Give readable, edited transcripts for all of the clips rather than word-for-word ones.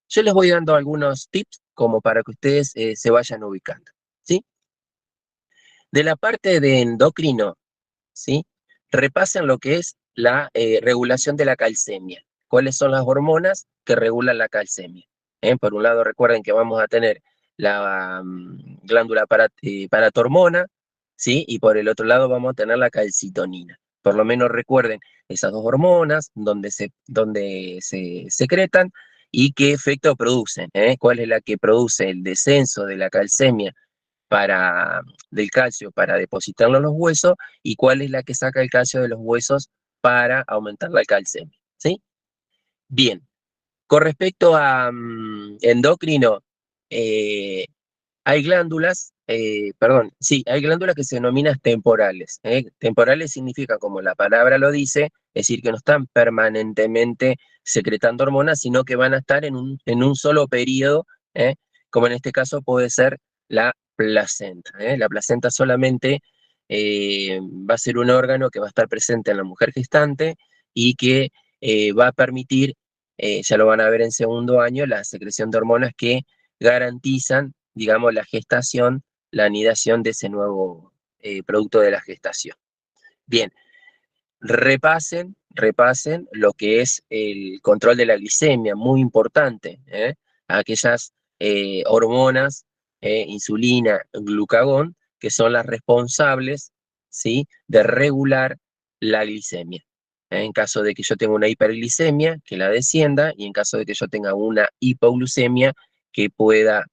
Yo les voy dando algunos tips como para que ustedes se vayan ubicando, ¿sí? De la parte de endocrino, ¿sí? Repasen lo que es la regulación de la calcemia. ¿Cuáles son las hormonas que regulan la calcemia? Por un lado, recuerden que vamos a tener la glándula paratormona, ¿sí? Y por el otro lado vamos a tener la calcitonina. Por lo menos recuerden esas dos hormonas, donde se secretan y qué efecto producen. ¿Cuál es la que produce el descenso de la calcemia del calcio para depositarlo en los huesos y cuál es la que saca el calcio de los huesos para aumentar la calcemia, ¿sí? Bien, con respecto a endocrino, eh, hay glándulas, perdón, sí, hay glándulas que se denominan temporales. Temporales significa, como la palabra lo dice, es decir, que no están permanentemente secretando hormonas, sino que van a estar en un solo periodo, como en este caso puede ser la placenta. La placenta solamente va a ser un órgano que va a estar presente en la mujer gestante y que va a permitir, ya lo van a ver en segundo año, la secreción de hormonas que garantizan, digamos, la gestación, la anidación de ese nuevo producto de la gestación. Bien, repasen lo que es el control de la glicemia, muy importante, aquellas hormonas, insulina, glucagón, que son las responsables, ¿sí?, de regular la glicemia. En caso de que yo tenga una hiperglicemia, que la descienda, y en caso de que yo tenga una hipoglucemia, que pueda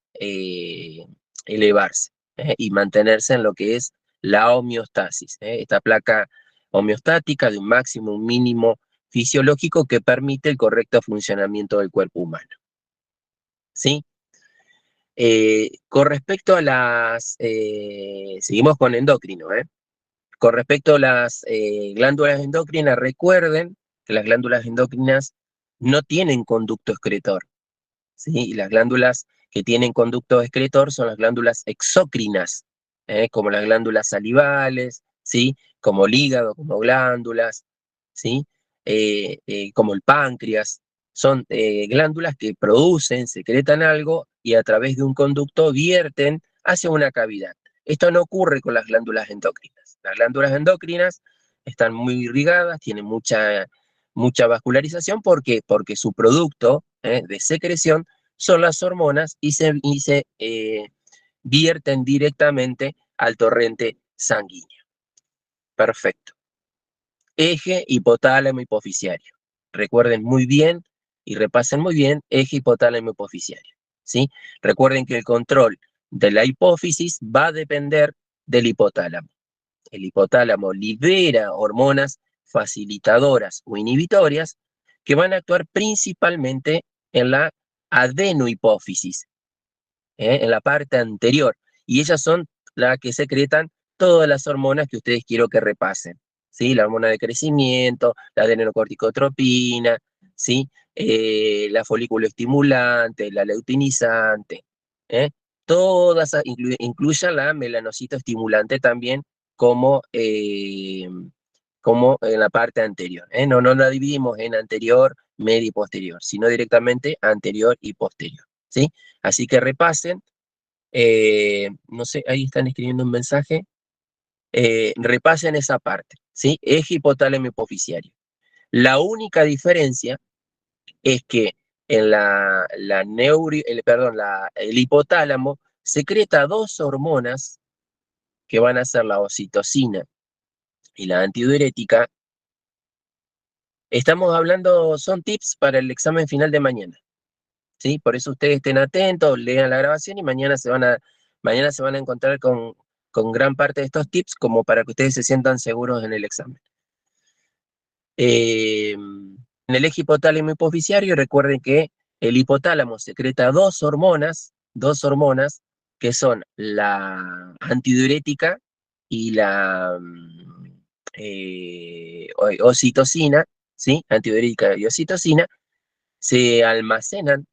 elevarse y mantenerse en lo que es la homeostasis. Esta placa homeostática de un máximo, un mínimo fisiológico que permite el correcto funcionamiento del cuerpo humano. ¿Sí? Con respecto a seguimos con endocrino, con respecto a las glándulas endocrinas, recuerden que las glándulas endocrinas no tienen conducto excretor, ¿sí? Y las glándulas que tienen conducto excretor son las glándulas exócrinas, como las glándulas salivales, ¿sí?, como el hígado, como glándulas, ¿sí?, como el páncreas. Son glándulas que producen, secretan algo y a través de un conducto vierten hacia una cavidad. Esto no ocurre con las glándulas endocrinas. Las glándulas endocrinas están muy irrigadas, tienen mucha vascularización. ¿Por qué? Porque su producto de secreción son las hormonas y se vierten directamente al torrente sanguíneo. Perfecto. Eje hipotálamo hipoficiario. Recuerden muy bien y repasen muy bien eje hipotálamo hipoficiario, ¿sí? Recuerden que el control de la hipófisis va a depender del hipotálamo. El hipotálamo libera hormonas facilitadoras o inhibitorias que van a actuar principalmente en la adenohipófisis, en la parte anterior, y ellas son las que secretan todas las hormonas que ustedes quiero que repasen, ¿sí? La hormona de crecimiento, la adenocorticotropina, ¿sí? La folículo estimulante, la luteinizante, ¿eh? Todas, incluyan la melanocito estimulante también como en la parte anterior, ¿eh? No la dividimos en anterior, medio y posterior, sino directamente anterior y posterior, ¿sí? Así que repasen, no sé, ahí están escribiendo un mensaje, repasen esa parte, ¿sí? Eje hipotálamo hipoficiario. La única diferencia es que en el hipotálamo secreta dos hormonas que van a ser la oxitocina y la antidiurética. Estamos hablando, son tips para el examen final de mañana, ¿sí? Por eso ustedes estén atentos, lean la grabación y mañana se van a encontrar con gran parte de estos tips como para que ustedes se sientan seguros en el examen. En el eje hipotálamo hipoficiario, recuerden que el hipotálamo secreta dos hormonas que son la antidiurética y la oxitocina, ¿sí? Antidiurética y oxitocina se almacenan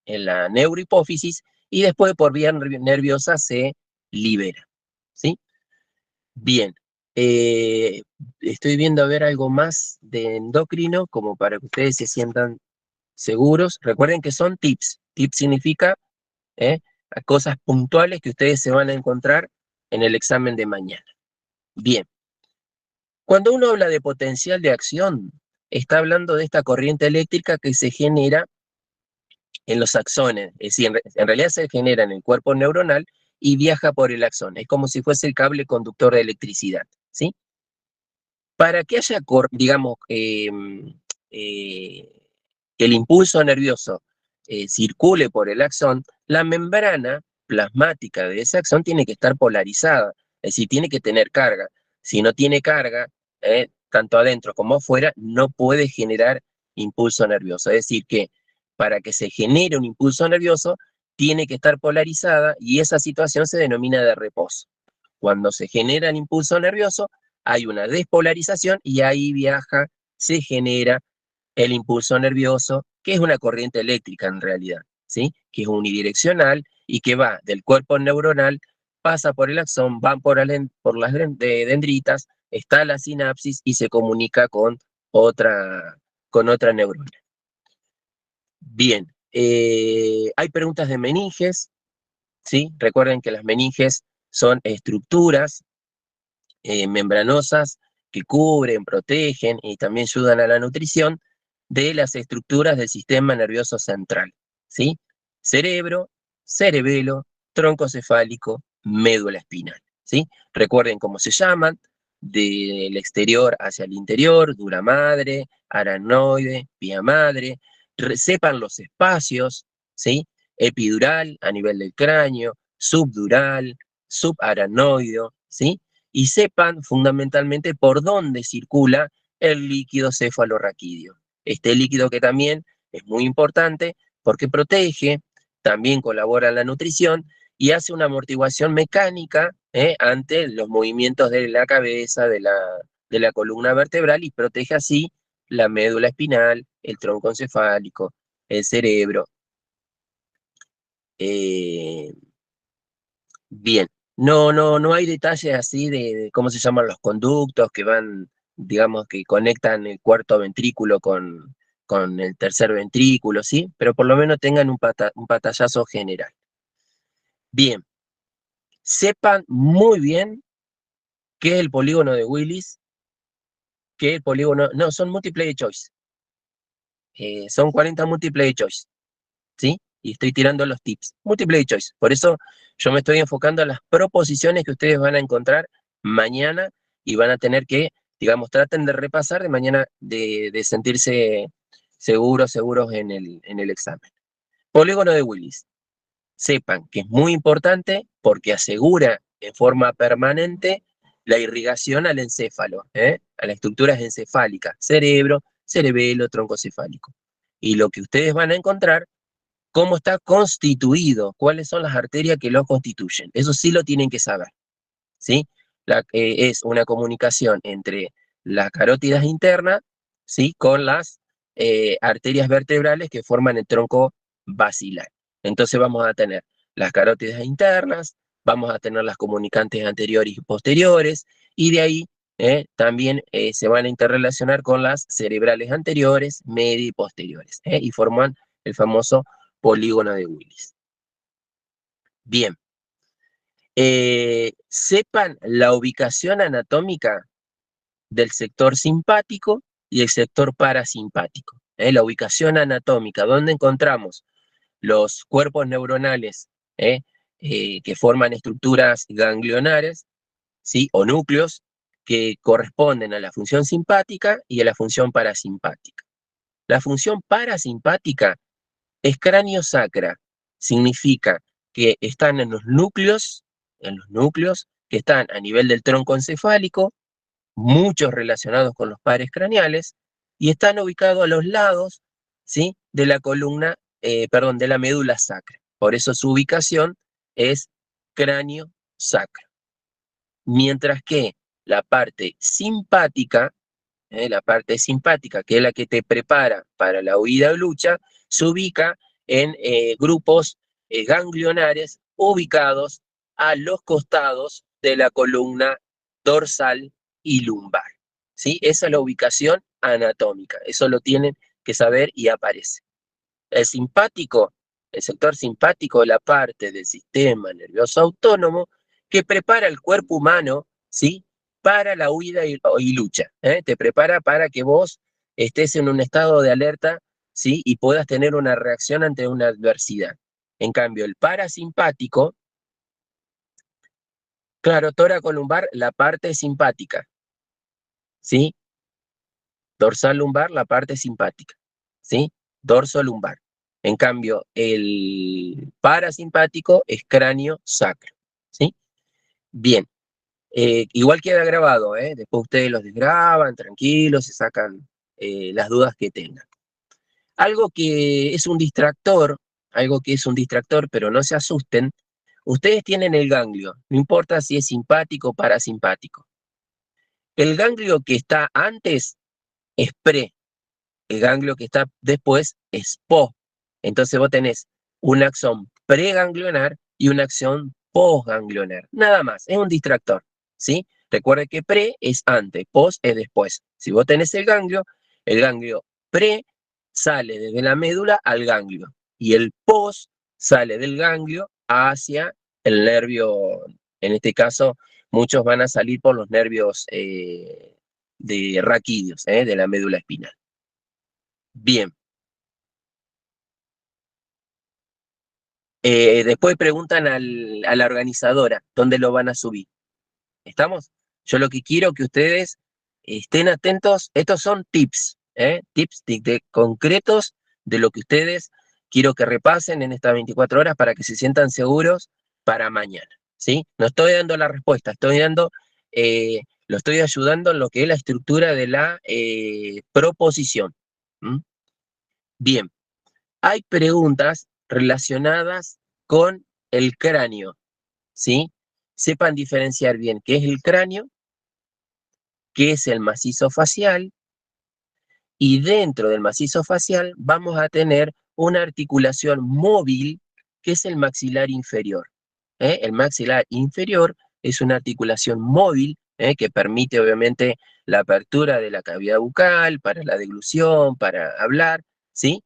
en la neurohipófisis y después por vía nerviosa se libera, ¿sí? Bien, estoy viendo a ver algo más de endocrino como para que ustedes se sientan seguros. Recuerden que son tips. Tips significa cosas puntuales que ustedes se van a encontrar en el examen de mañana. Bien. Cuando uno habla de potencial de acción, está hablando de esta corriente eléctrica que se genera en los axones. Es decir, en realidad se genera en el cuerpo neuronal y viaja por el axón. Es como si fuese el cable conductor de electricidad, ¿sí? Para que haya, digamos, que el impulso nervioso circule por el axón, la membrana plasmática de ese axón tiene que estar polarizada, es decir, tiene que tener carga. Si no tiene carga, tanto adentro como afuera, no puede generar impulso nervioso. Es decir, que para que se genere un impulso nervioso, tiene que estar polarizada y esa situación se denomina de reposo. Cuando se genera el impulso nervioso, hay una despolarización y ahí viaja, se genera el impulso nervioso, que es una corriente eléctrica en realidad, ¿sí? Que es unidireccional y que va del cuerpo neuronal, pasa por el axón, van por las dendritas, está la sinapsis y se comunica con otra neurona. Bien, hay preguntas de meninges, ¿sí? Recuerden que las meninges son estructuras membranosas que cubren, protegen y también ayudan a la nutrición de las estructuras del sistema nervioso central, ¿sí? Cerebro, cerebelo, tronco cefálico, médula espinal, ¿sí? Recuerden cómo se llaman, del exterior hacia el interior, dura madre, aracnoide, vía madre, sepan los espacios, ¿sí? Epidural a nivel del cráneo, subdural, subaracnoideo, ¿sí? Y sepan fundamentalmente por dónde circula el líquido cefalorraquídeo. Este líquido que también es muy importante porque protege, también colabora en la nutrición y hace una amortiguación mecánica ante los movimientos de la cabeza, de la columna vertebral y protege así la médula espinal, el tronco encefálico, el cerebro. Bien, no hay detalles así de cómo se llaman los conductos que van, digamos, que conectan el cuarto ventrículo con el tercer ventrículo, ¿sí? Pero por lo menos tengan un pantallazo general. Bien, sepan muy bien qué es el polígono de Willis, qué es el polígono, no, son multiple choice, son 40 multiple choice, ¿sí? Y estoy tirando los tips, multiple choice, por eso yo me estoy enfocando en las proposiciones que ustedes van a encontrar mañana y van a tener que, digamos, traten de repasar de mañana, de sentirse seguros en el examen. Polígono de Willis. Sepan que es muy importante porque asegura en forma permanente la irrigación al encéfalo, a las estructuras encefálicas, cerebro, cerebelo, tronco cefálico. Y lo que ustedes van a encontrar, cómo está constituido, cuáles son las arterias que lo constituyen. Eso sí lo tienen que saber, ¿sí? Es una comunicación entre las carótidas internas, ¿sí? Con las arterias vertebrales que forman el tronco basilar. Entonces vamos a tener las carótidas internas, vamos a tener las comunicantes anteriores y posteriores, y de ahí también se van a interrelacionar con las cerebrales anteriores, media y posteriores, y forman el famoso polígono de Willis. Bien. Sepan la ubicación anatómica del sector simpático y el sector parasimpático. La ubicación anatómica, donde encontramos los cuerpos neuronales que forman estructuras ganglionares, ¿sí? O núcleos que corresponden a la función simpática y a la función parasimpática. La función parasimpática es cráneo-sacra, significa que están en los núcleos que están a nivel del tronco encefálico, muchos relacionados con los pares craneales, y están ubicados a los lados, ¿sí? De la columna, de la médula sacra. Por eso su ubicación es cráneo-sacra. Mientras que la parte simpática, que es la que te prepara para la huida o lucha, se ubica en grupos ganglionares ubicados a los costados de la columna dorsal y lumbar, ¿sí? Esa es la ubicación anatómica, eso lo tienen que saber y aparece. El simpático, el sector simpático, la parte del sistema nervioso autónomo que prepara el cuerpo humano, ¿sí? Para la huida y lucha, ¿eh? Te prepara para que vos estés en un estado de alerta, ¿sí? Y puedas tener una reacción ante una adversidad. En cambio, el parasimpático, claro, tóraco-lumbar, la parte simpática, ¿sí? Dorsal lumbar, la parte simpática, ¿sí? Dorso lumbar. En cambio, el parasimpático es cráneo sacro, ¿sí? Bien, igual queda grabado, ¿eh? Después ustedes los desgraban, tranquilos, se sacan las dudas que tengan. Algo que es un distractor, algo que es un distractor, pero no se asusten, ustedes tienen el ganglio, no importa si es simpático o parasimpático. El ganglio que está antes es pre, el ganglio que está después es po. Entonces vos tenés un axón preganglionar y una axón postganglionar. Nada más, es un distractor, ¿sí? Recuerde que pre es antes, post es después. Si vos tenés el ganglio pre sale desde la médula al ganglio y el post sale del ganglio hacia el nervio, en este caso muchos van a salir por los nervios de raquídeos, de la médula espinal. Bien. Después preguntan a la organizadora dónde lo van a subir. ¿Estamos? Yo lo que quiero que ustedes estén atentos. Estos son tips, tips concretos de lo que ustedes quiero que repasen en estas 24 horas para que se sientan seguros para mañana. ¿Sí? No estoy dando la respuesta, lo estoy ayudando en lo que es la estructura de la proposición. ¿Mm? Bien. Hay preguntas relacionadas con el cráneo, ¿sí? Sepan diferenciar bien qué es el cráneo, qué es el macizo facial, y dentro del macizo facial vamos a tener una articulación móvil que es el maxilar inferior. El maxilar inferior es una articulación móvil que permite obviamente la apertura de la cavidad bucal para la deglución, para hablar, ¿sí?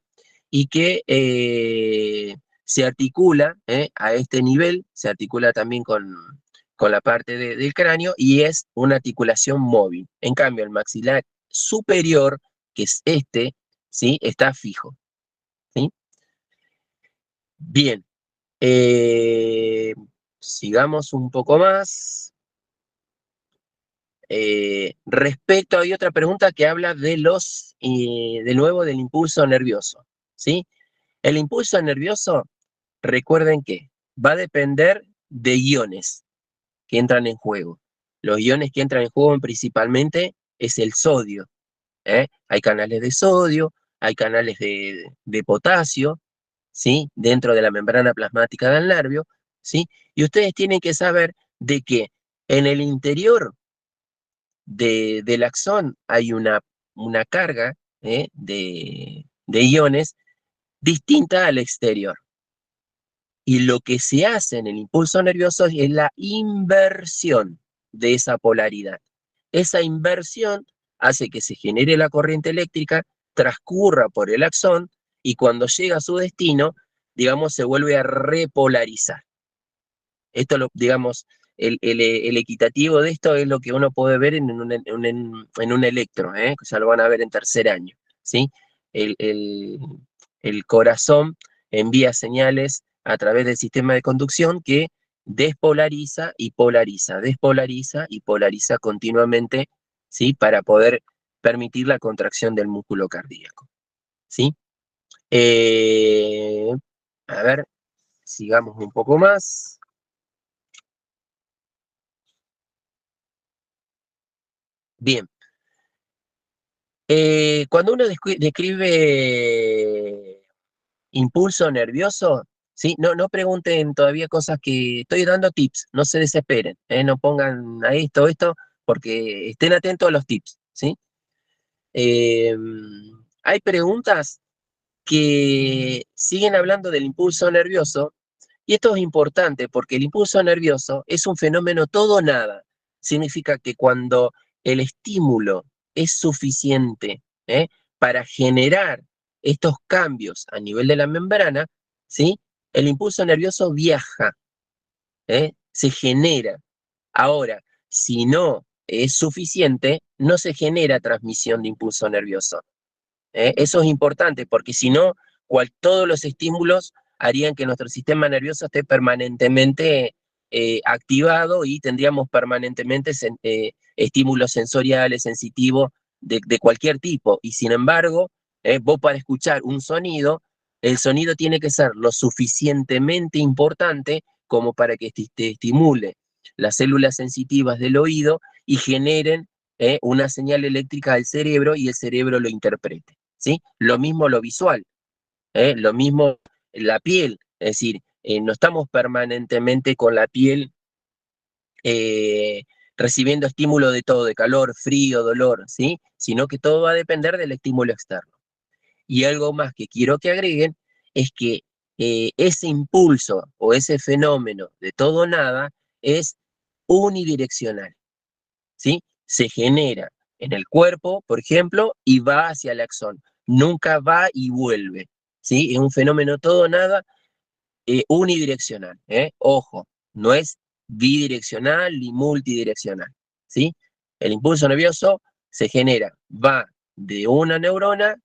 Y que se articula a este nivel, se articula también con la parte del cráneo y es una articulación móvil. En cambio, el maxilar superior, que es este, ¿sí? Está fijo, ¿sí? Bien, eh, sigamos un poco más. Respecto, hay otra pregunta que habla de nuevo, del impulso nervioso, ¿sí? El impulso nervioso, recuerden que va a depender de iones que entran en juego. Los iones que entran en juego principalmente es el sodio. Hay canales de sodio, hay canales de potasio, ¿sí? Dentro de la membrana plasmática del nervio, ¿sí? Y ustedes tienen que saber de que en el interior del axón hay una carga de iones distinta al exterior. Y lo que se hace en el impulso nervioso es la inversión de esa polaridad. Esa inversión hace que se genere la corriente eléctrica, transcurra por el axón y cuando llega a su destino, digamos, se vuelve a repolarizar. Esto, digamos, el equitativo de esto es lo que uno puede ver en un electro, que ya lo van a ver en tercer año, ¿sí? El, el, el corazón envía señales a través del sistema de conducción que despolariza y polariza continuamente, ¿sí? Para poder permitir la contracción del músculo cardíaco, ¿sí? Eh, a ver, sigamos un poco más. Bien, cuando uno describe impulso nervioso, ¿sí? No pregunten todavía cosas que estoy dando tips, no se desesperen, no pongan a esto, porque estén atentos a los tips, ¿sí? Eh, Hay preguntas que siguen hablando del impulso nervioso, y esto es importante porque el impulso nervioso es un fenómeno todo o nada. Significa que cuando el estímulo es suficiente para generar estos cambios a nivel de la membrana, ¿sí? El impulso nervioso viaja, se genera. Ahora, si no es suficiente, no se genera transmisión de impulso nervioso. Eso es importante porque si no, todos los estímulos harían que nuestro sistema nervioso esté permanentemente activado y tendríamos permanentemente estímulos sensoriales, sensitivos, de cualquier tipo. Y sin embargo, vos para escuchar un sonido, el sonido tiene que ser lo suficientemente importante como para que te estimule las células sensitivas del oído y generen una señal eléctrica al cerebro y el cerebro lo interprete. ¿Sí? Lo mismo lo visual, lo mismo la piel, es decir, no estamos permanentemente con la piel recibiendo estímulo de todo, de calor, frío, dolor, ¿sí? Sino que todo va a depender del estímulo externo. Y algo más que quiero que agreguen es que ese impulso o ese fenómeno de todo o nada es unidireccional, ¿sí? Se genera en el cuerpo, por ejemplo, y va hacia el axón. Nunca va y vuelve, ¿sí? Es un fenómeno todo o nada unidireccional, Ojo, no es bidireccional ni multidireccional, ¿sí? El impulso nervioso se genera, va de una neurona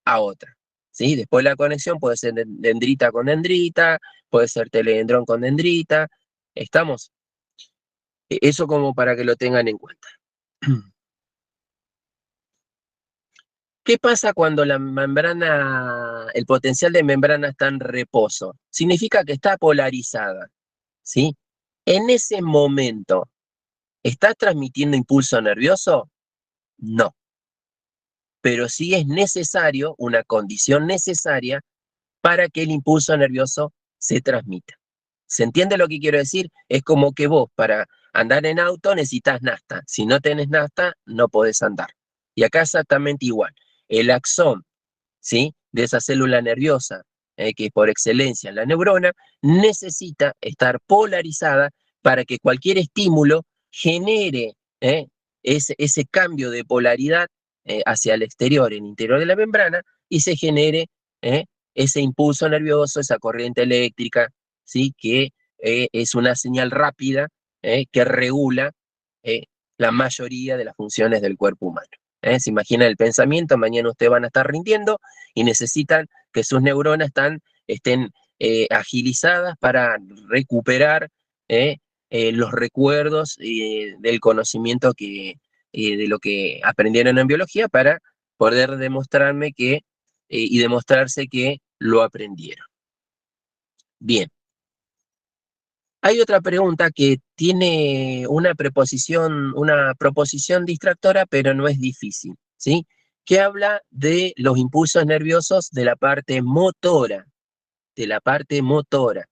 a otra, ¿sí? Después la conexión puede ser dendrita con dendrita, puede ser teledendrón con dendrita, ¿estamos? Eso como para que lo tengan en cuenta. ¿Qué pasa cuando la membrana, el potencial de membrana está en reposo? Significa que está polarizada, ¿sí? En ese momento, ¿está transmitiendo impulso nervioso? No. Pero sí es necesario, una condición necesaria para que el impulso nervioso se transmita. ¿Se entiende lo que quiero decir? Es como que vos para andar en auto necesitas nafta. Si no tenés nafta, no podés andar. Y acá exactamente igual. El axón, ¿sí? De esa célula nerviosa, que es por excelencia la neurona, necesita estar polarizada para que cualquier estímulo genere ese cambio de polaridad hacia el exterior, en el interior de la membrana, y se genere eh, ese impulso nervioso, esa corriente eléctrica, ¿sí? Que es una señal rápida que regula eh, la mayoría de las funciones del cuerpo humano. Se imagina el pensamiento, mañana ustedes van a estar rindiendo y necesitan que sus neuronas estén agilizadas para recuperar los recuerdos del conocimiento de lo que aprendieron en biología para poder demostrarme y demostrarse que lo aprendieron. Bien. Hay otra pregunta que tiene una proposición distractora, pero no es difícil, ¿sí? Que habla de los impulsos nerviosos de la parte motora, de la parte motora,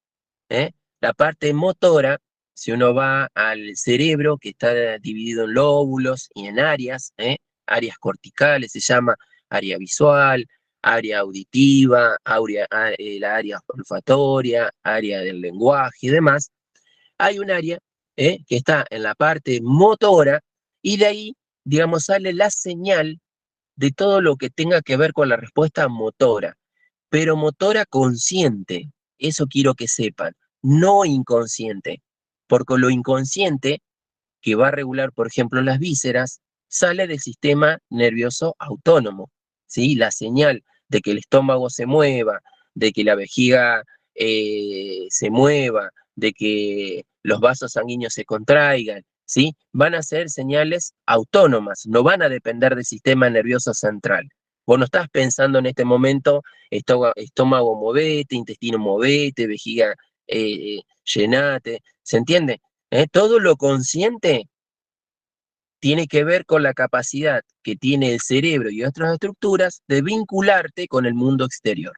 ¿eh? La parte motora, si uno va al cerebro, que está dividido en lóbulos y en áreas, áreas corticales, se llama área visual, área auditiva, la área olfatoria, área del lenguaje y demás, hay un área que está en la parte motora y de ahí, digamos, sale la señal de todo lo que tenga que ver con la respuesta motora, pero motora consciente, eso quiero que sepan, no inconsciente, porque lo inconsciente, que va a regular, por ejemplo, las vísceras, sale del sistema nervioso autónomo, ¿sí? La señal de que el estómago se mueva, de que la vejiga se mueva, de que los vasos sanguíneos se contraigan, ¿sí? Van a ser señales autónomas, no van a depender del sistema nervioso central. Vos no estás pensando en este momento, estómago movete, intestino movete, vejiga llenate, ¿se entiende? Todo lo consciente tiene que ver con la capacidad que tiene el cerebro y otras estructuras de vincularte con el mundo exterior,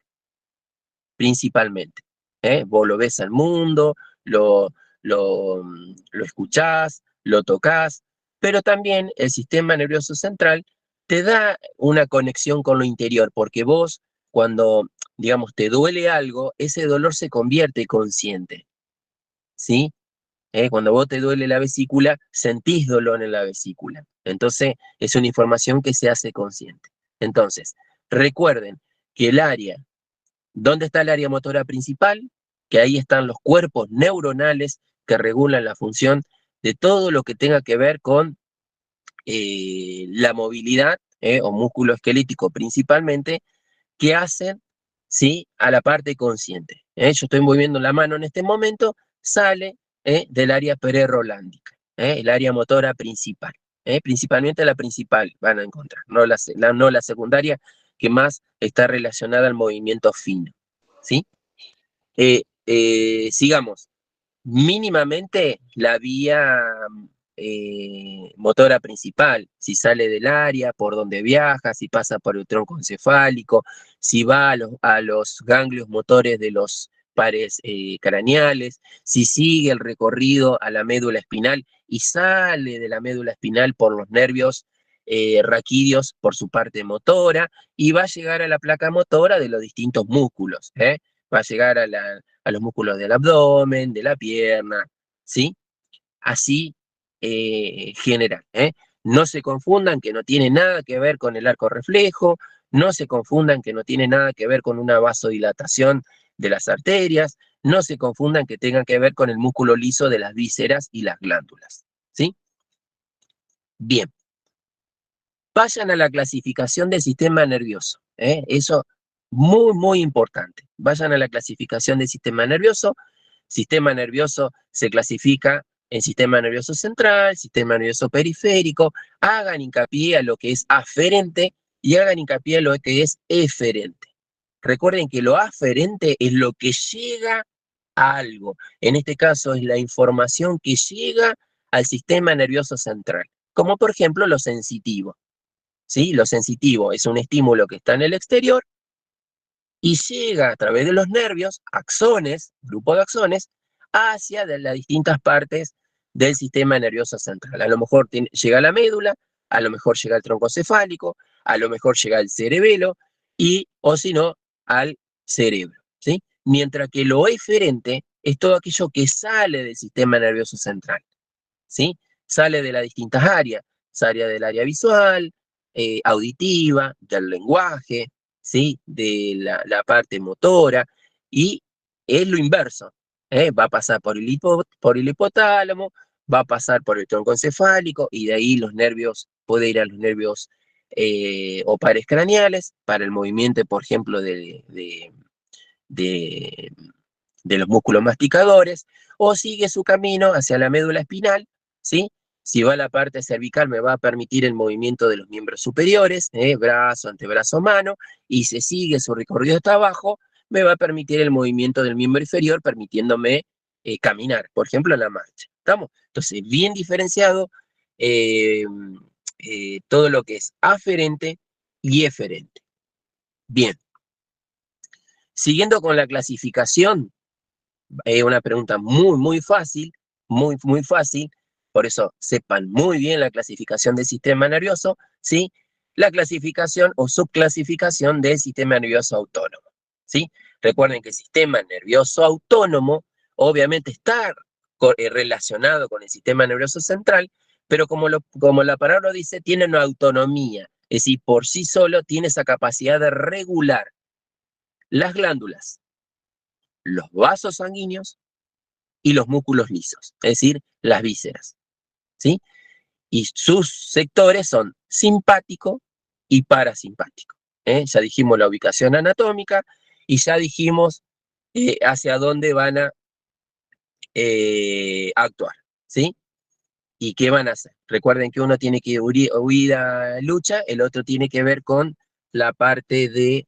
principalmente. Vos lo ves al mundo, lo escuchás, lo tocas, pero también el sistema nervioso central te da una conexión con lo interior, porque vos, cuando, digamos, te duele algo, ese dolor se convierte consciente, ¿sí? Cuando vos te duele la vesícula, sentís dolor en la vesícula. Entonces, es una información que se hace consciente. Entonces, recuerden que el área, ¿dónde está el área motora principal? Que ahí están los cuerpos neuronales que regulan la función de todo lo que tenga que ver con la movilidad, o músculo esquelético principalmente, que hacen, ¿sí?, a la parte consciente. Yo estoy moviendo la mano en este momento, sale del área prerolándica, el área motora principal. Principalmente la principal van a encontrar, no la secundaria, que más está relacionada al movimiento fino, ¿sí? Sigamos. Mínimamente la vía motora principal, si sale del área, por donde viaja, si pasa por el tronco encefálico, si va a los ganglios motores de los pares craneales, si sigue el recorrido a la médula espinal y sale de la médula espinal por los nervios raquídeos por su parte motora, y va a llegar a la placa motora de los distintos músculos, va a llegar a los músculos del abdomen, de la pierna, ¿sí? Así general, No se confundan que no tiene nada que ver con el arco reflejo, no se confundan que no tiene nada que ver con una vasodilatación de las arterias, no se confundan que tengan que ver con el músculo liso de las vísceras y las glándulas, ¿sí? Bien. Vayan a la clasificación del sistema nervioso, eso muy, muy importante. Vayan a la clasificación del sistema nervioso. Sistema nervioso se clasifica en sistema nervioso central, sistema nervioso periférico. Hagan hincapié a lo que es aferente y hagan hincapié a lo que es eferente. Recuerden que lo aferente es lo que llega a algo. En este caso es la información que llega al sistema nervioso central, como por ejemplo lo sensitivo. ¿Sí? Lo sensitivo es un estímulo que está en el exterior y llega a través de los nervios, axones, grupo de axones, hacia las distintas partes del sistema nervioso central. A lo mejor llega a la médula, a lo mejor llega al tronco cefálico, a lo mejor llega al cerebelo, o si no, al cerebro, ¿sí? Mientras que lo eferente es todo aquello que sale del sistema nervioso central, ¿sí? Sale de las distintas áreas, sale del área visual, auditiva, del lenguaje, ¿sí? De la parte motora, y es lo inverso, va a pasar por el hipotálamo, va a pasar por el tronco encefálico, y de ahí los nervios, puede ir a los nervios o pares craneales, para el movimiento, por ejemplo, de, de los músculos masticadores, o sigue su camino hacia la médula espinal, ¿sí? Si va a la parte cervical, me va a permitir el movimiento de los miembros superiores, brazo, antebrazo, mano, y se sigue su recorrido hasta abajo, me va a permitir el movimiento del miembro inferior, permitiéndome caminar, por ejemplo, en la marcha. ¿Estamos? Entonces, bien diferenciado eh, todo lo que es aferente y eferente. Bien. Siguiendo con la clasificación, una pregunta muy, muy fácil, muy, muy fácil, por eso sepan muy bien la clasificación del sistema nervioso, ¿sí? La clasificación o subclasificación del sistema nervioso autónomo, ¿sí? Recuerden que el sistema nervioso autónomo obviamente está relacionado con el sistema nervioso central, pero como la palabra dice, tiene una autonomía, es decir, por sí solo tiene esa capacidad de regular las glándulas, los vasos sanguíneos y los músculos lisos, es decir, las vísceras, ¿sí? Y sus sectores son simpático y parasimpático, Ya dijimos la ubicación anatómica y ya dijimos hacia dónde van a actuar, ¿sí? ¿Y qué van a hacer? Recuerden que uno tiene que huir a lucha, el otro tiene que ver con la parte de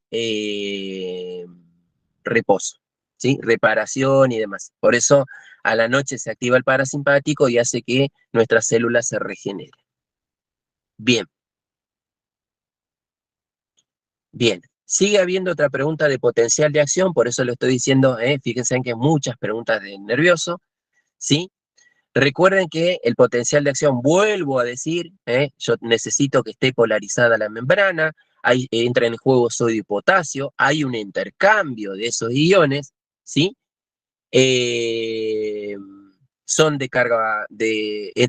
reposo, ¿sí? Reparación y demás. Por eso a la noche se activa el parasimpático y hace que nuestras células se regeneren. Bien. Bien. Sigue habiendo otra pregunta de potencial de acción, por eso lo estoy diciendo, fíjense en que hay muchas preguntas de nervioso, ¿sí? Recuerden que el potencial de acción, vuelvo a decir, yo necesito que esté polarizada la membrana, ahí entra en juego sodio y potasio, hay un intercambio de esos iones, ¿sí? son de carga,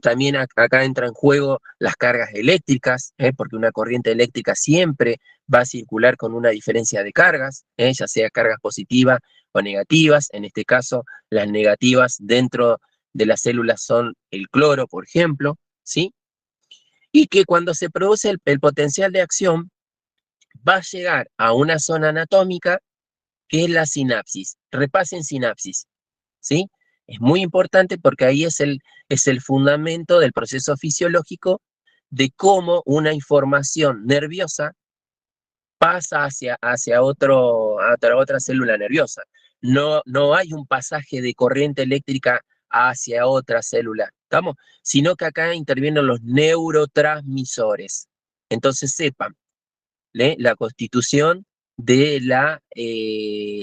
también acá entra en juego las cargas eléctricas, porque una corriente eléctrica siempre va a circular con una diferencia de cargas, ya sea cargas positivas o negativas. En este caso, las negativas dentro de las células son el cloro, por ejemplo, ¿sí? Y que cuando se produce el potencial de acción, va a llegar a una zona anatómica que es la sinapsis. Repasen sinapsis, ¿sí? Es muy importante porque ahí es el fundamento del proceso fisiológico de cómo una información nerviosa pasa hacia otra célula nerviosa. No hay un pasaje de corriente eléctrica hacia otra célula, ¿estamos? Sino que acá intervienen los neurotransmisores. Entonces sepan, la constitución de la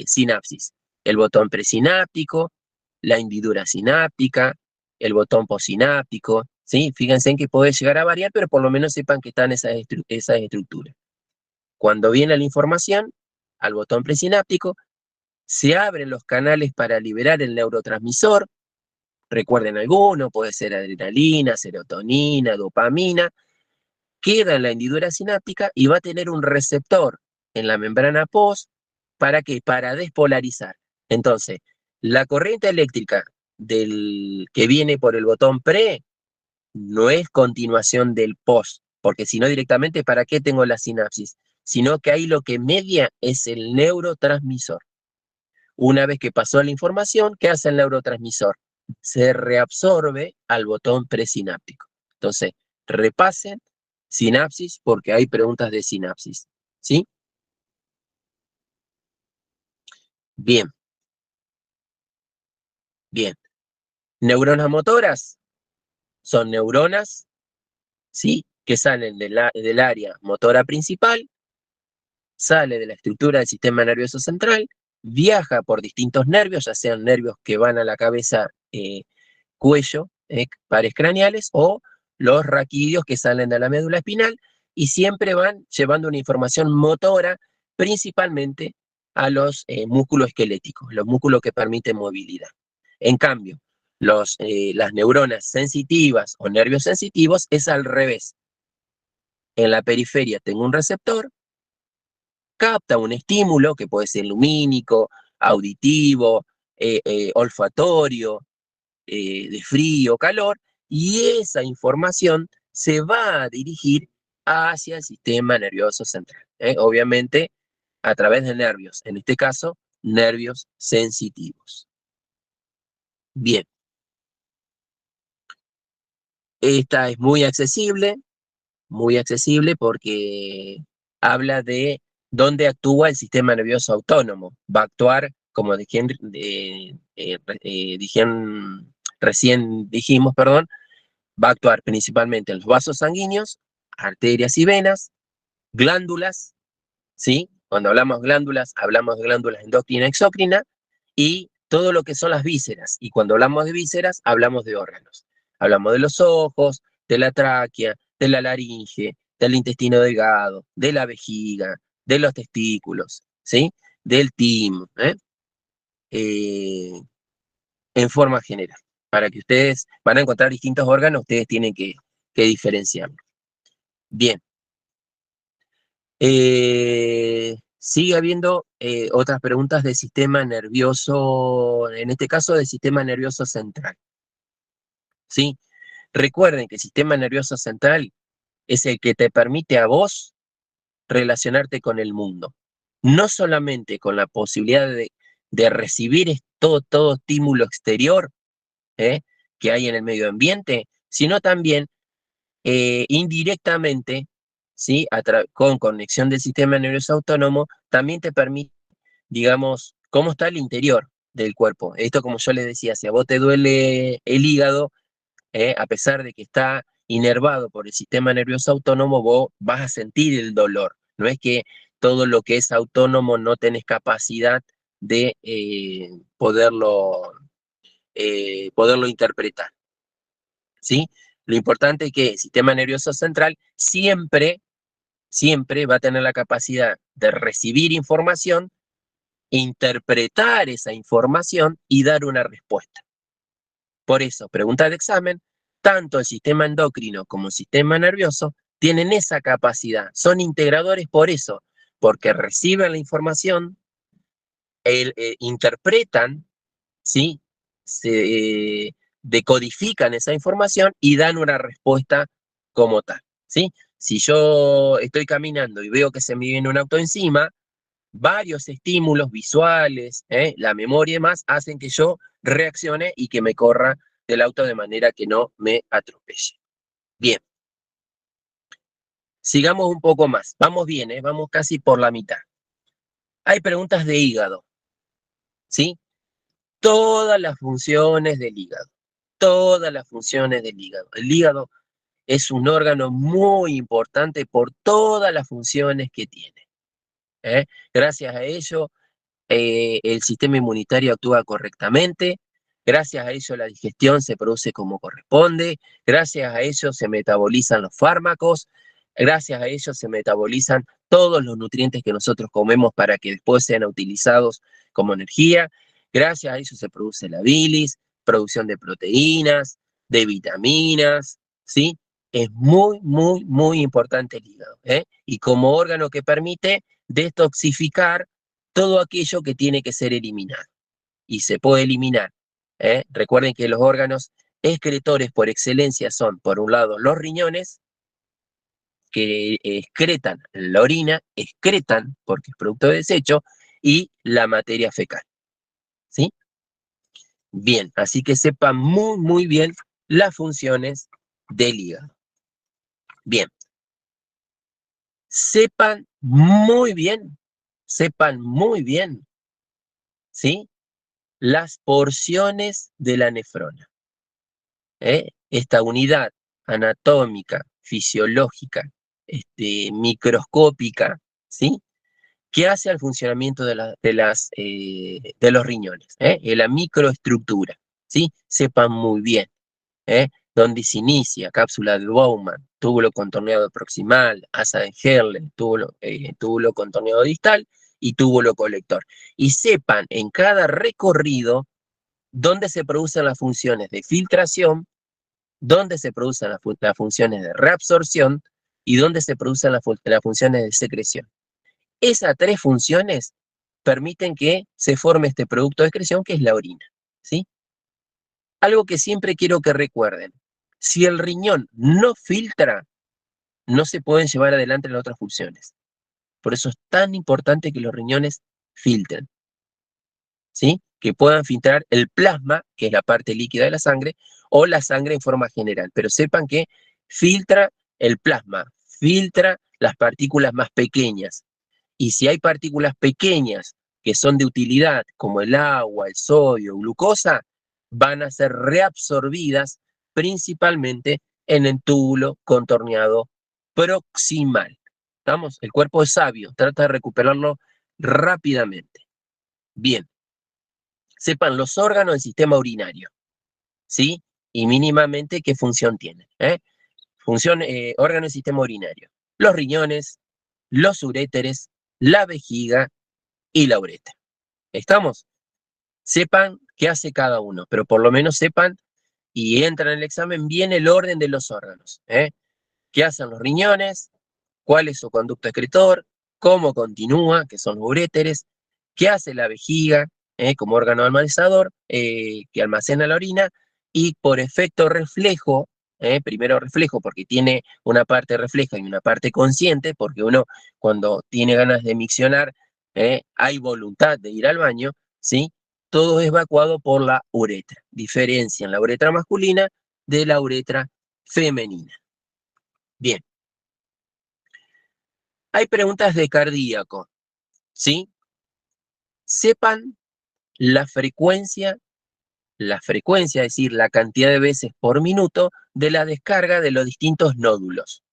sinapsis. El botón presináptico, la hendidura sináptica, el botón postsináptico, ¿sí? Fíjense en que puede llegar a variar, pero por lo menos sepan que están esas estructuras. Cuando viene la información al botón presináptico, se abren los canales para liberar el neurotransmisor. Recuerden alguno, puede ser adrenalina, serotonina, dopamina. Queda en la hendidura sináptica y va a tener un receptor en la membrana post. ¿Para qué? Para despolarizar. Entonces, la corriente eléctrica que viene por el botón pre no es continuación del post, porque si no directamente, ¿para qué tengo la sinapsis? Sino que ahí lo que media es el neurotransmisor. Una vez que pasó la información, ¿qué hace el neurotransmisor? Se reabsorbe al botón presináptico. Entonces, repasen sinapsis porque hay preguntas de sinapsis, ¿sí? Bien, bien. Neuronas motoras son neuronas, ¿sí? Que salen del área motora principal, sale de la estructura del sistema nervioso central, viaja por distintos nervios, ya sean nervios que van a la cabeza, cuello, pares craneales, o los raquídeos que salen de la médula espinal, y siempre van llevando una información motora, principalmente a los músculos esqueléticos, los músculos que permiten movilidad. En cambio, las neuronas sensitivas o nervios sensitivos es al revés. En la periferia tengo un receptor, capta un estímulo que puede ser lumínico, auditivo, olfatorio, de frío, calor, y esa información se va a dirigir hacia el sistema nervioso central, obviamente a través de nervios, en este caso, nervios sensitivos. Bien, esta es muy accesible porque habla de dónde actúa el sistema nervioso autónomo. Va a actuar, como recién dijimos, perdón, va a actuar principalmente en los vasos sanguíneos, arterias y venas, glándulas, ¿sí? Cuando hablamos de glándulas endocrina y exócrina, y todo lo que son las vísceras. Y cuando hablamos de vísceras, hablamos de órganos. Hablamos de los ojos, de la tráquea, de la laringe, del intestino delgado, de la vejiga, de los testículos, ¿sí? Del timo, en forma general. Para que ustedes van a encontrar distintos órganos, ustedes tienen que diferenciarlos. Bien. Sigue habiendo otras preguntas del sistema nervioso, en este caso del sistema nervioso central, ¿sí? Recuerden que el sistema nervioso central es el que te permite a vos relacionarte con el mundo. No solamente con la posibilidad de recibir todo estímulo exterior que hay en el medio ambiente, sino también indirectamente, ¿sí? Con conexión del sistema nervioso autónomo, también te permite, digamos, cómo está el interior del cuerpo. Esto, como yo les decía, si a vos te duele el hígado, a pesar de que está inervado por el sistema nervioso autónomo, vos vas a sentir el dolor. No es que todo lo que es autónomo no tenés capacidad de poderlo interpretar, ¿sí? Lo importante es que el sistema nervioso central siempre va a tener la capacidad de recibir información, interpretar esa información y dar una respuesta. Por eso, pregunta de examen, tanto el sistema endocrino como el sistema nervioso tienen esa capacidad, son integradores por eso, porque reciben la información, interpretan, ¿sí? Se decodifican esa información y dan una respuesta como tal, ¿sí? Si yo estoy caminando y veo que se me viene un auto encima, varios estímulos visuales, la memoria y demás, hacen que yo reaccione y que me corra del auto de manera que no me atropelle. Bien, sigamos un poco más. Vamos bien, vamos casi por la mitad. Hay preguntas de hígado, ¿sí? Todas las funciones del hígado, todas las funciones del hígado. El hígado es un órgano muy importante por todas las funciones que tiene. Gracias a ello, el sistema inmunitario actúa correctamente, gracias a ello la digestión se produce como corresponde, gracias a ello se metabolizan los fármacos, gracias a ello se metabolizan todos los nutrientes que nosotros comemos para que después sean utilizados como energía, gracias a ello se produce la bilis, producción de proteínas, de vitaminas, ¿sí? Es muy, muy, muy importante el hígado, y como órgano que permite detoxificar todo aquello que tiene que ser eliminado. Y se puede eliminar. Recuerden que los órganos excretores por excelencia son, por un lado, los riñones, que excretan la orina, excretan, porque es producto de desecho, y la materia fecal. ¿Sí? Bien, así que sepan muy, muy bien las funciones del hígado. Bien. Sepan muy bien, ¿sí? Las porciones de la nefrona. Esta unidad anatómica, fisiológica, microscópica, ¿sí? Que hace al funcionamiento de los riñones, en la microestructura, ¿sí? Sepan muy bien, donde se inicia, cápsula de Bowman, túbulo contorneado proximal, asa de Herle, túbulo contorneado distal y túbulo colector. Y sepan en cada recorrido dónde se producen las funciones de filtración, dónde se producen las funciones de reabsorción y dónde se producen las funciones de secreción. Esas tres funciones permiten que se forme este producto de excreción que es la orina, ¿sí? Algo que siempre quiero que recuerden, si el riñón no filtra, no se pueden llevar adelante las otras funciones. Por eso es tan importante que los riñones filtren, ¿sí? Que puedan filtrar el plasma, que es la parte líquida de la sangre, o la sangre en forma general. Pero sepan que filtra el plasma, filtra las partículas más pequeñas. Y si hay partículas pequeñas que son de utilidad, como el agua, el sodio, glucosa, van a ser reabsorbidas principalmente en el túbulo contorneado proximal. ¿Estamos? El cuerpo es sabio, trata de recuperarlo rápidamente. Bien, sepan los órganos del sistema urinario, ¿sí? Y mínimamente qué función tienen. Órgano del sistema urinario. Los riñones, los uréteres, la vejiga y la uretra. ¿Estamos? Sepan qué hace cada uno, pero por lo menos sepan y entran en el examen bien el orden de los órganos. ¿Qué hacen los riñones? ¿Cuál es su conducto excretor? ¿Cómo continúa? Que son los uréteres. ¿Qué hace la vejiga como órgano almacenador que almacena la orina? Y por efecto reflejo, primero reflejo porque tiene una parte refleja y una parte consciente, porque uno cuando tiene ganas de miccionar, hay voluntad de ir al baño, ¿sí? Todo es evacuado por la uretra. Diferencian la uretra masculina de la uretra femenina. Bien. Hay preguntas de cardíaco, ¿sí? Sepan la frecuencia, es decir, la cantidad de veces por minuto de la descarga de los distintos nódulos.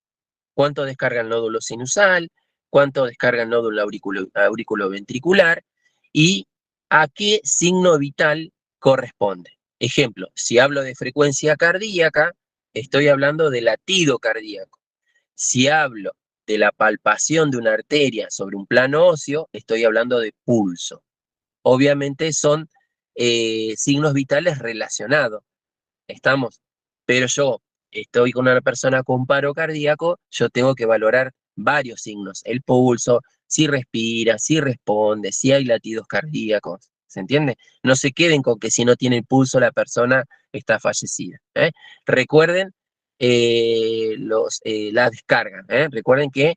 ¿Cuánto descarga el nódulo sinusal? ¿Cuánto descarga el nódulo auriculoventricular? ¿Y a qué signo vital corresponde? Ejemplo, si hablo de frecuencia cardíaca, estoy hablando de latido cardíaco. Si hablo de la palpación de una arteria sobre un plano óseo, estoy hablando de pulso. Obviamente son signos vitales relacionados. ¿Estamos? Pero yo estoy con una persona con paro cardíaco, yo tengo que valorar varios signos, el pulso, si respira, si responde, si hay latidos cardíacos, ¿se entiende? No se queden con que si no tiene el pulso la persona está fallecida, ¿eh? Recuerden la descarga, ¿eh? Recuerden que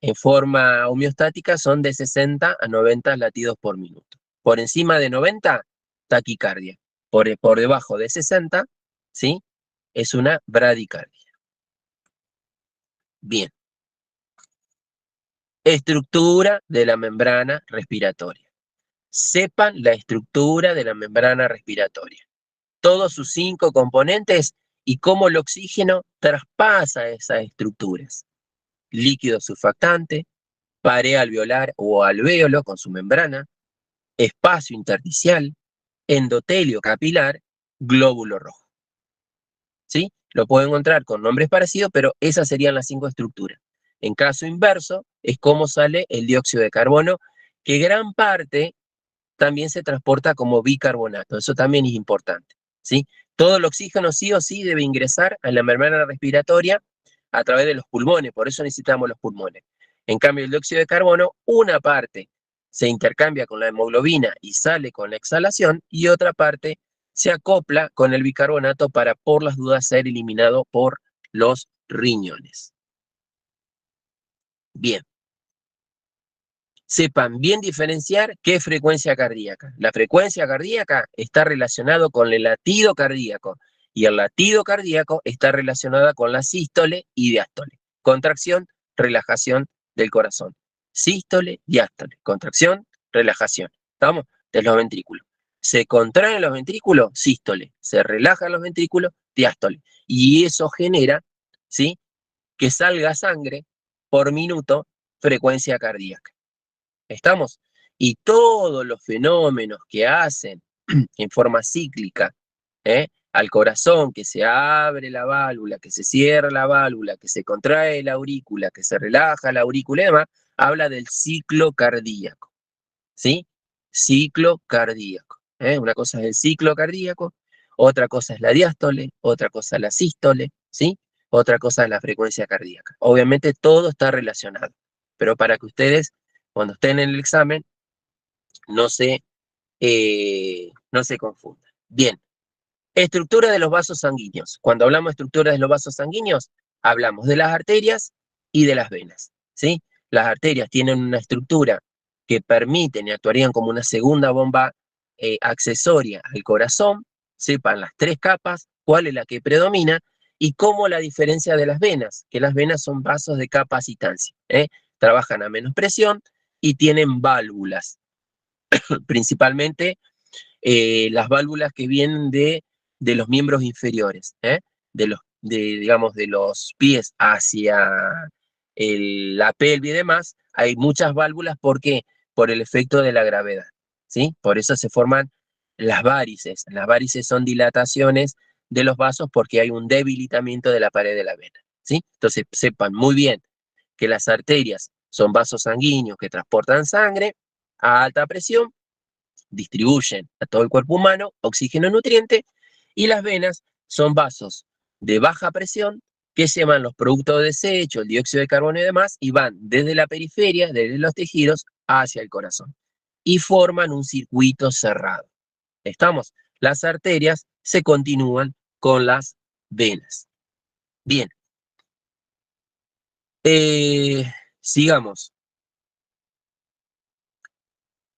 en forma homeostática son de 60 a 90 latidos por minuto. Por encima de 90, taquicardia. Por debajo de 60, ¿sí? Es una bradicardia. Bien. Estructura de la membrana respiratoria. Sepan la estructura de la membrana respiratoria. Todos sus 5 componentes y cómo el oxígeno traspasa esas estructuras. Líquido surfactante, pared alveolar o alvéolo con su membrana, espacio intersticial, endotelio capilar, glóbulo rojo. ¿Sí? Lo puedo encontrar con nombres parecidos, pero esas serían las 5 estructuras. En caso inverso, es cómo sale el dióxido de carbono, que gran parte también se transporta como bicarbonato. Eso también es importante, ¿sí? Todo el oxígeno sí o sí debe ingresar a la membrana respiratoria a través de los pulmones, por eso necesitamos los pulmones. En cambio, el dióxido de carbono, una parte se intercambia con la hemoglobina y sale con la exhalación, y otra parte se acopla con el bicarbonato para, por las dudas, ser eliminado por los riñones. Bien. Sepan bien diferenciar qué es frecuencia cardíaca. La frecuencia cardíaca está relacionada con el latido cardíaco, y el latido cardíaco está relacionada con la sístole y diástole. Contracción, relajación del corazón. Sístole, diástole. Contracción, relajación. ¿Estamos? De los ventrículos. Se contraen los ventrículos, sístole. Se relajan los ventrículos, diástole. Y eso genera, ¿sí?, que salga sangre por minuto, frecuencia cardíaca. ¿Estamos? Y todos los fenómenos que hacen en forma cíclica, al corazón, que se abre la válvula, que se cierra la válvula, que se contrae la aurícula, que se relaja la aurícula y demás, habla del ciclo cardíaco, ¿sí? Ciclo cardíaco. Una cosa es el ciclo cardíaco, otra cosa es la diástole, otra cosa es la sístole, ¿sí? Otra cosa es la frecuencia cardíaca. Obviamente todo está relacionado, pero para que ustedes, cuando estén en el examen, no se confundan. Bien, estructura de los vasos sanguíneos. Cuando hablamos de estructura de los vasos sanguíneos, hablamos de las arterias y de las venas, ¿sí? Las arterias tienen una estructura que permiten y actuarían como una segunda bomba accesoria al corazón. Sepan las 3 capas, cuál es la que predomina y cómo la diferencia de las venas, que las venas son vasos de capacitancia, trabajan a menos presión y tienen válvulas, principalmente las válvulas que vienen de los miembros inferiores, digamos, de los pies hacia la pelvis y demás. Hay muchas válvulas, ¿por qué? Por el efecto de la gravedad, ¿sí? Por eso se forman las varices. Las varices son dilataciones de los vasos porque hay un debilitamiento de la pared de la vena, ¿sí? Entonces sepan muy bien que las arterias son vasos sanguíneos que transportan sangre a alta presión, distribuyen a todo el cuerpo humano oxígeno nutriente, y las venas son vasos de baja presión que llevan los productos de desecho, el dióxido de carbono y demás, y van desde la periferia, desde los tejidos, hacia el corazón. Y forman un circuito cerrado. ¿Estamos? Las arterias se continúan con las venas. Bien. Sigamos.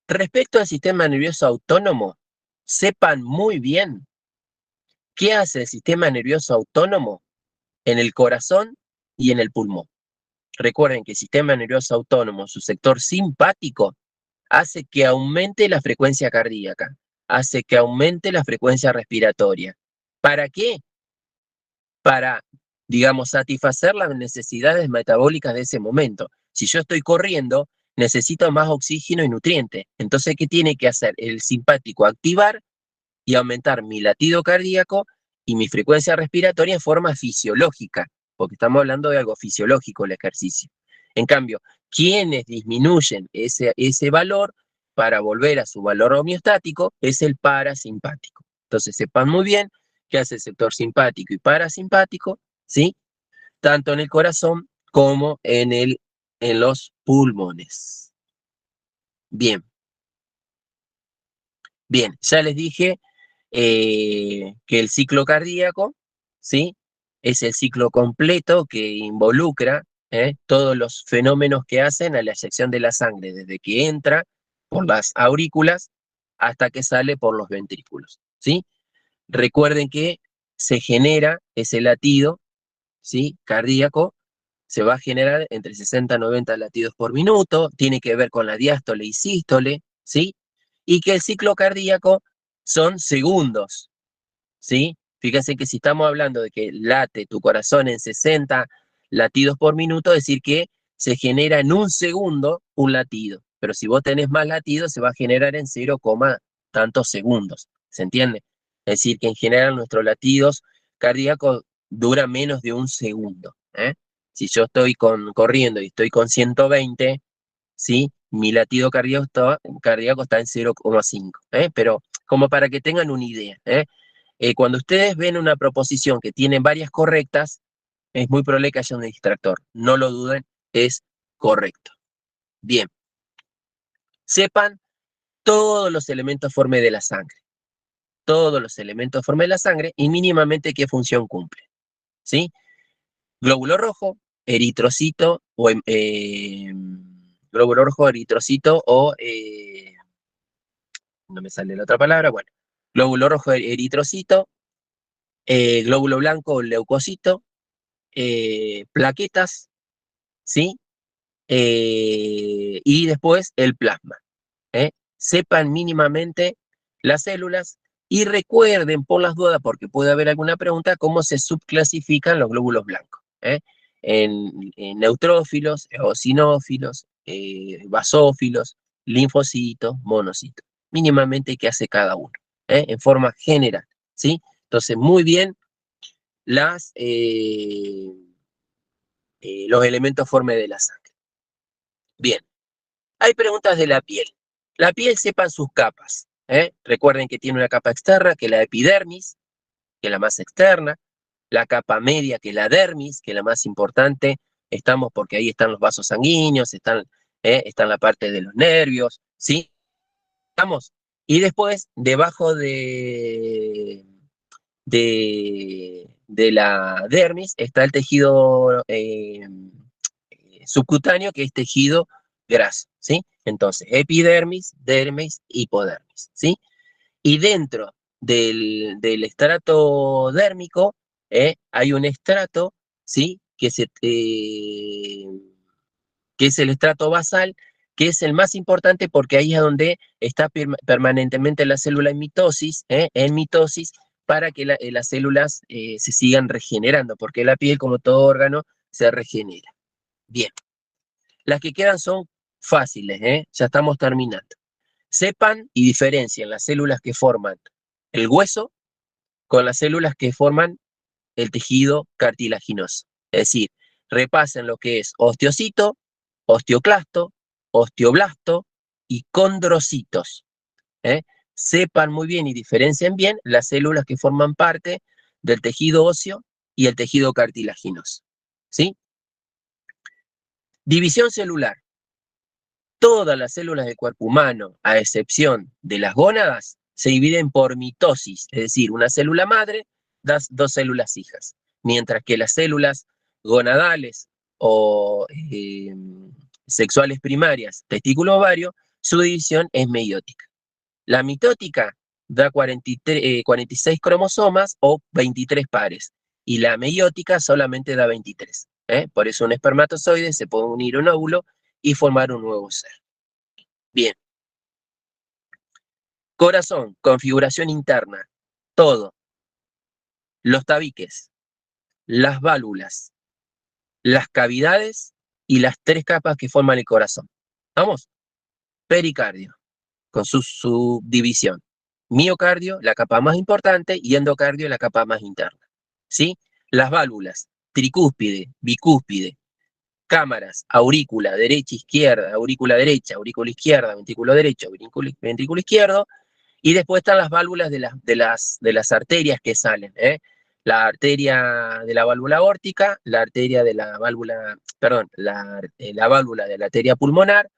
Respecto al sistema nervioso autónomo, sepan muy bien qué hace el sistema nervioso autónomo en el corazón y en el pulmón. Recuerden que el sistema nervioso autónomo, su sector simpático, hace que aumente la frecuencia cardíaca, hace que aumente la frecuencia respiratoria. ¿Para qué? Para, digamos, satisfacer las necesidades metabólicas de ese momento. Si yo estoy corriendo, necesito más oxígeno y nutrientes. Entonces, ¿qué tiene que hacer el simpático? Activar y aumentar mi latido cardíaco y mi frecuencia respiratoria en forma fisiológica, porque estamos hablando de algo fisiológico, el ejercicio. En cambio, quienes disminuyen ese valor para volver a su valor homeostático es el parasimpático. Entonces, sepan muy bien que hace el sector simpático y parasimpático, ¿sí? Tanto en el corazón como en los pulmones. Bien, bien, ya les dije que el ciclo cardíaco, ¿sí? Es el ciclo completo que involucra todos los fenómenos que hacen a la eyección de la sangre, desde que entra por las aurículas hasta que sale por los ventrículos, ¿sí? Recuerden que se genera ese latido, ¿sí? Cardíaco, se va a generar entre 60 y 90 latidos por minuto, tiene que ver con la diástole y sístole, ¿sí? Y que el ciclo cardíaco son segundos, ¿sí? Fíjense que si estamos hablando de que late tu corazón en 60 latidos por minuto, es decir que se genera en un segundo un latido, pero si vos tenés más latidos se va a generar en 0, tantos segundos, ¿se entiende? Es decir que en general nuestros latidos cardíacos duran menos de un segundo, ¿eh? Si yo estoy corriendo y estoy con 120, ¿sí? Mi latido cardíaco está en 0,5, pero como para que tengan una idea, cuando ustedes ven una proposición que tiene varias correctas, es muy probable que haya un distractor. No lo duden, es correcto. Bien, sepan todos los elementos forme de la sangre. Todos los elementos forme de la sangre y mínimamente qué función cumple. ¿Sí? Glóbulo rojo, eritrocito o glóbulo rojo, eritrocito o no me sale la otra palabra, bueno, glóbulo rojo, eritrocito, glóbulo blanco, leucocito, plaquetas, ¿sí? Y después el plasma. Sepan mínimamente las células y recuerden por las dudas, porque puede haber alguna pregunta, cómo se subclasifican los glóbulos blancos. En neutrófilos, eosinófilos, basófilos, linfocitos, monocitos. Mínimamente qué hace cada uno, en forma general, ¿sí? Entonces, muy bien los elementos forme de la sangre. Bien, hay preguntas de la piel. La piel, sepan sus capas. Recuerden que tiene una capa externa, que es la epidermis, que es la más externa, la capa media, que es la dermis, que es la más importante. Estamos porque ahí están los vasos sanguíneos, está en la parte de los nervios, ¿sí? ¿Estamos? Y después, debajo de la dermis, está el tejido subcutáneo, que es tejido graso, ¿sí? Entonces, epidermis, dermis, hipodermis, ¿sí? Y dentro del estrato dérmico hay un estrato, ¿sí? Que es el estrato basal, que es el más importante porque ahí es donde está permanentemente la célula en mitosis, para que las células se sigan regenerando, porque la piel, como todo órgano, se regenera. Bien, las que quedan son fáciles, ya estamos terminando. Sepan y diferencien las células que forman el hueso con las células que forman el tejido cartilaginoso. Es decir, repasen lo que es osteocito, osteoclasto, osteoblasto y condrocitos. Sepan muy bien y diferencien bien las células que forman parte del tejido óseo y el tejido cartilaginoso. ¿Sí? División celular. Todas las células del cuerpo humano, a excepción de las gónadas, se dividen por mitosis, es decir, una célula madre da dos células hijas, mientras que las células gonadales o sexuales primarias, testículo ovario, su división es meiótica. La mitótica da 46 cromosomas o 23 pares, y la meiótica solamente da 23. Por eso un espermatozoide se puede unir a un óvulo y formar un nuevo ser. Bien. Corazón, configuración interna, todo. Los tabiques, las válvulas, las cavidades y las tres capas que forman el corazón. ¿Vamos? Pericardio, con su subdivisión. Miocardio, la capa más importante, y endocardio, la capa más interna. ¿Sí? Las válvulas, tricúspide, bicúspide, cámaras, aurícula, derecha, izquierda, aurícula derecha, aurícula izquierda, ventrículo derecho, ventrículo izquierdo, Y después están las válvulas de las arterias que salen, ¿eh? La arteria de la válvula aórtica, la arteria de la válvula, perdón, la válvula de la arteria pulmonar,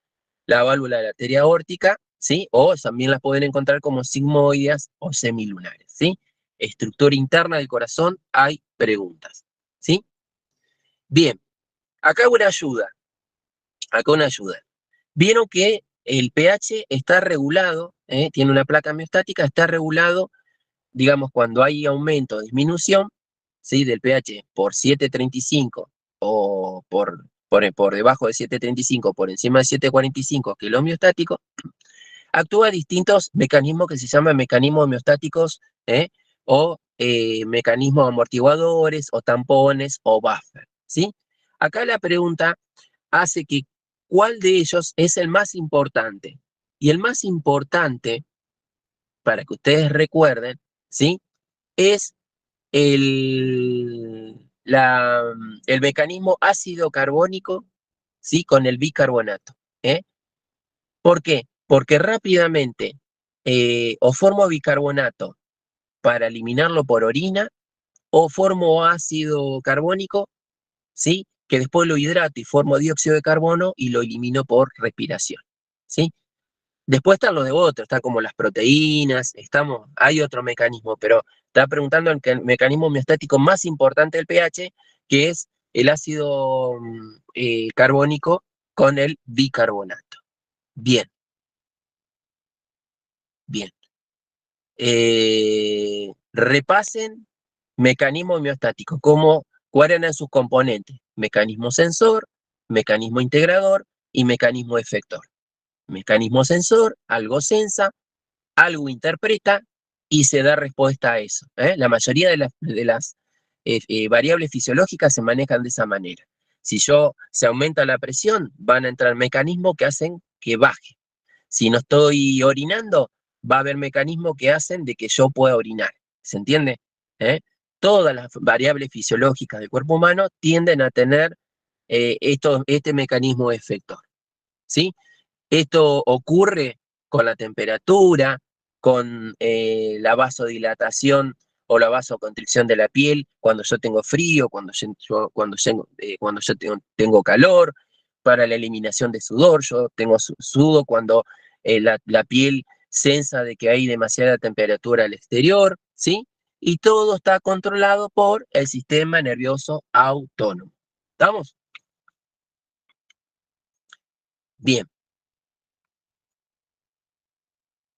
la válvula de la arteria aórtica, ¿sí? O también las pueden encontrar como sigmoideas o semilunares, ¿sí? Estructura interna del corazón, hay preguntas, ¿sí? Bien, acá una ayuda. Vieron que el pH está regulado, tiene una placa homeostática, está regulado, digamos, cuando hay aumento o disminución, ¿sí? Del pH por 7,35 o por debajo de 7,35, por encima de 7,45, que es lo homeostático, actúa distintos mecanismos que se llaman mecanismos homeostáticos, o mecanismos amortiguadores, o tampones, o buffer, ¿sí? Acá la pregunta hace que cuál de ellos es el más importante. Y el más importante, para que ustedes recuerden, ¿sí? Es el mecanismo ácido carbónico, ¿sí? Con el bicarbonato, ¿eh? ¿Por qué? Porque rápidamente o formo bicarbonato para eliminarlo por orina, o formo ácido carbónico, ¿sí? Que después lo hidrato y formo dióxido de carbono y lo elimino por respiración, ¿sí? Después están los de otros, está como las proteínas, hay otro mecanismo, pero está preguntando el mecanismo homeostático más importante del pH, que es el ácido carbónico con el bicarbonato. Bien, bien. Repasen mecanismo homeostático, cuáles eran sus componentes: mecanismo sensor, mecanismo integrador y mecanismo efector. Mecanismo sensor, algo sensa, algo interpreta y se da respuesta a eso, ¿eh? La mayoría de las variables fisiológicas se manejan de esa manera. Si se aumenta la presión, van a entrar mecanismos que hacen que baje. Si no estoy orinando, va a haber mecanismos que hacen de que yo pueda orinar. ¿Se entiende? ¿Eh? Todas las variables fisiológicas del cuerpo humano tienden a tener este mecanismo efector, ¿sí? Esto ocurre con la temperatura, con la vasodilatación o la vasoconstricción de la piel, cuando yo tengo frío, cuando yo tengo calor, para la eliminación de sudor. Yo tengo sudo cuando la piel sensa de que hay demasiada temperatura al exterior, ¿sí? Y todo está controlado por el sistema nervioso autónomo. ¿Estamos? Bien.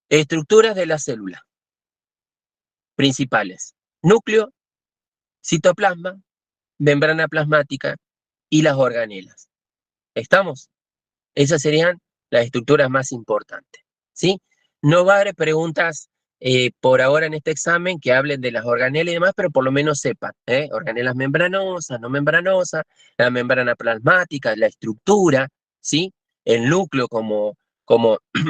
Estructuras de la célula principales: núcleo, citoplasma, membrana plasmática y las organelas. ¿Estamos? Esas serían las estructuras más importantes, ¿sí? No va a haber preguntas por ahora en este examen que hablen de las organelas y demás, pero por lo menos sepan, organelas membranosas, no membranosas, la membrana plasmática, la estructura, ¿sí? El núcleo, como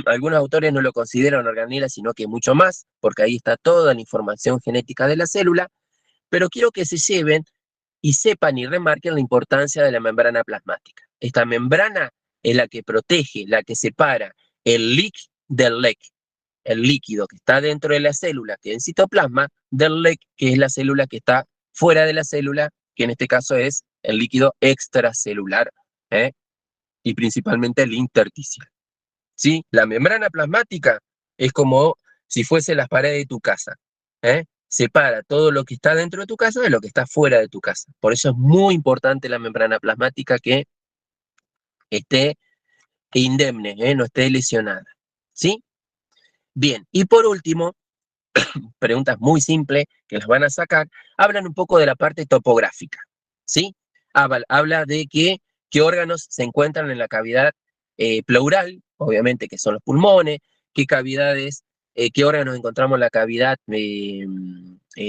algunos autores no lo consideran organela, sino que mucho más, porque ahí está toda la información genética de la célula, pero quiero que se lleven y sepan y remarquen la importancia de la membrana plasmática. Esta membrana es la que protege, la que separa el leak del leak, el líquido que está dentro de la célula, que es el citoplasma, del leak, que es la célula que está fuera de la célula, que en este caso es el líquido extracelular, y principalmente el intersticial, ¿sí? La membrana plasmática es como si fuese las paredes de tu casa, separa todo lo que está dentro de tu casa de lo que está fuera de tu casa. Por eso es muy importante la membrana plasmática que esté indemne, no esté lesionada, ¿sí? Bien, y por último, preguntas muy simples que las van a sacar, hablan un poco de la parte topográfica, ¿sí? Habla de qué órganos se encuentran en la cavidad pleural, obviamente que son los pulmones, qué órganos encontramos en la cavidad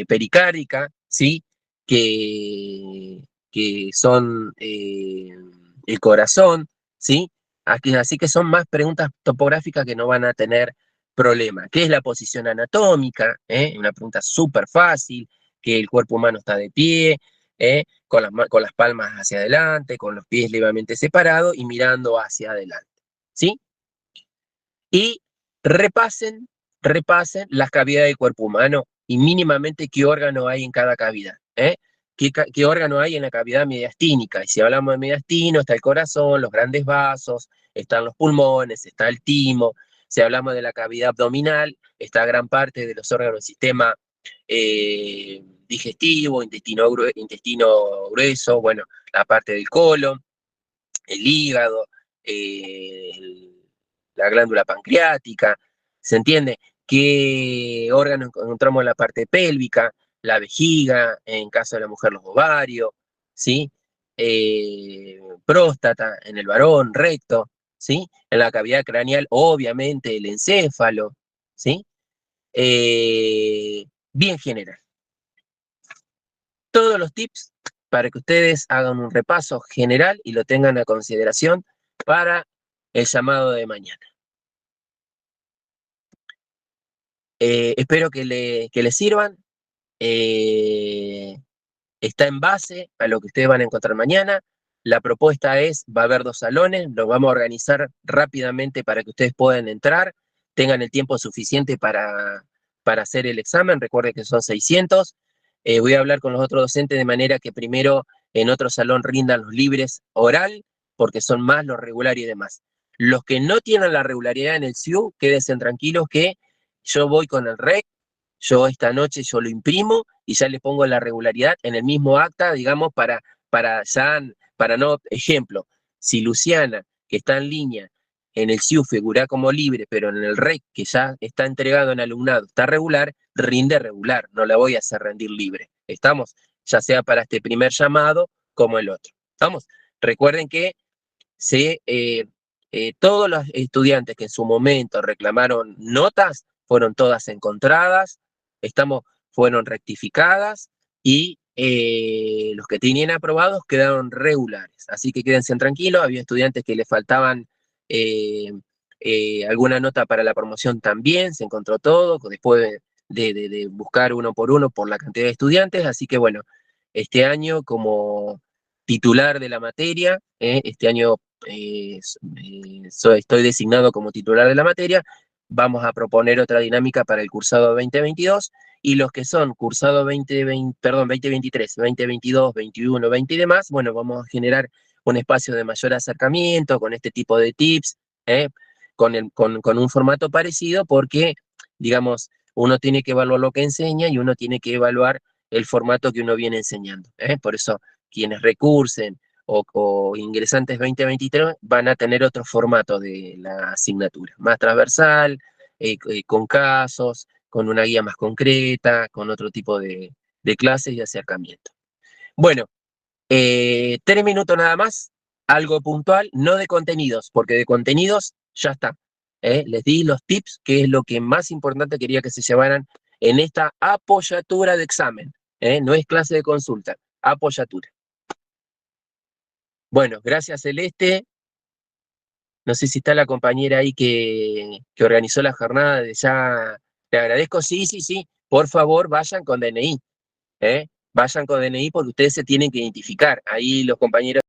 pericárdica, ¿sí? Que son el corazón, ¿sí? Así que son más preguntas topográficas que no van a tener problema. ¿Qué es la posición anatómica? Una pregunta súper fácil: que el cuerpo humano está de pie, con las palmas hacia adelante, con los pies levemente separados y mirando hacia adelante, ¿sí? Y repasen repasen las cavidades del cuerpo humano y mínimamente qué órgano hay en cada cavidad, qué órgano hay en la cavidad mediastínica. Y si hablamos de mediastino, está el corazón, los grandes vasos, están los pulmones, está el timo. Si hablamos de la cavidad abdominal, está gran parte de los órganos del sistema digestivo, intestino grueso, bueno, la parte del colon, el hígado, la glándula pancreática, ¿se entiende? ¿Qué órganos encontramos en la parte pélvica? La vejiga, en caso de la mujer los ovarios, ¿sí? Próstata en el varón, recto, ¿sí? En la cavidad craneal, obviamente, el encéfalo, ¿sí? Bien general. Todos los tips para que ustedes hagan un repaso general y lo tengan a consideración para el llamado de mañana. Espero que le sirvan. Está en base a lo que ustedes van a encontrar mañana. La propuesta es, va a haber 2 salones, los vamos a organizar rápidamente para que ustedes puedan entrar, tengan el tiempo suficiente para hacer el examen. Recuerden que son 600. Voy a hablar con los otros docentes de manera que primero en otro salón rindan los libres oral, porque son más los regulares y demás. Los que no tienen la regularidad en el SIU, quédense tranquilos que yo voy con el REC, yo esta noche yo lo imprimo y ya le pongo la regularidad en el mismo acta, digamos, para no, ejemplo, si Luciana, que está en línea, en el SIU figura como libre, pero en el REC, que ya está entregado en alumnado, está regular, rinde regular, no la voy a hacer rendir libre. ¿Estamos? Ya sea para este primer llamado como el otro. ¿Estamos? Recuerden que todos los estudiantes que en su momento reclamaron notas, fueron todas encontradas, fueron rectificadas y los que tenían aprobados quedaron regulares. Así que quédense tranquilos, había estudiantes que les faltaban alguna nota para la promoción también, se encontró todo, después de buscar uno por la cantidad de estudiantes, así que bueno, este año como titular de la materia, este año estoy designado como titular de la materia, vamos a proponer otra dinámica para el cursado 2022, y los que son cursado 2023, 2022, 21, 20 y demás, bueno, vamos a generar un espacio de mayor acercamiento con este tipo de tips, con un formato parecido, porque, digamos, uno tiene que evaluar lo que enseña y uno tiene que evaluar el formato que uno viene enseñando. Por eso, quienes recursen o ingresantes 2023 van a tener otro formato de la asignatura, más transversal, con casos, con una guía más concreta, con otro tipo de clases y acercamiento. Bueno, 3 minutos nada más, algo puntual, no de contenidos, porque de contenidos ya está. Les di los tips, que es lo que más importante quería que se llevaran en esta apoyatura de examen. No es clase de consulta, apoyatura. Bueno, gracias Celeste. No sé si está la compañera ahí que organizó la jornada, ya te agradezco. Sí, sí, sí, por favor vayan con DNI, vayan con DNI porque ustedes se tienen que identificar. Ahí los compañeros